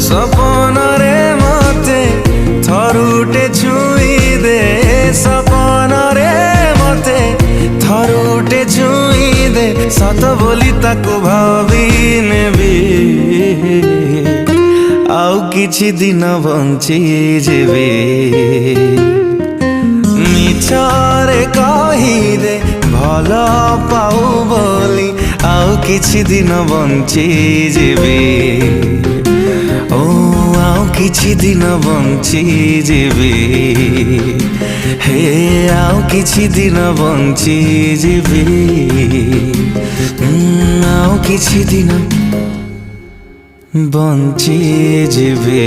ସପନରେ ମତେ ଥରୁଟେ ଛୁଇଁ ଦେ, ସପନରେ ମତେ ଥରୁଟେ ଛୁଇଁ ଦେ, ସତ ବୋଲି ତାକୁ ଭାବି ନେବି, ଆଉ କିଛି ଦିନ ବଞ୍ଚି ଯିବି। ମିଛରେ କହିଦେ ଭଲ ପାଉ ବୋଲି, ଆଉ କିଛି ଦିନ ବଞ୍ଚି ଯିବି। ଓ ଆଉ କିଛି ଦିନ ବଞ୍ଚି ଯିବି, ହେ ଆଉ କିଛି ଦିନ ବଞ୍ଚି ଯିବି, ଆଉ କିଛି ଦିନ ବଞ୍ଚି ଯିବି।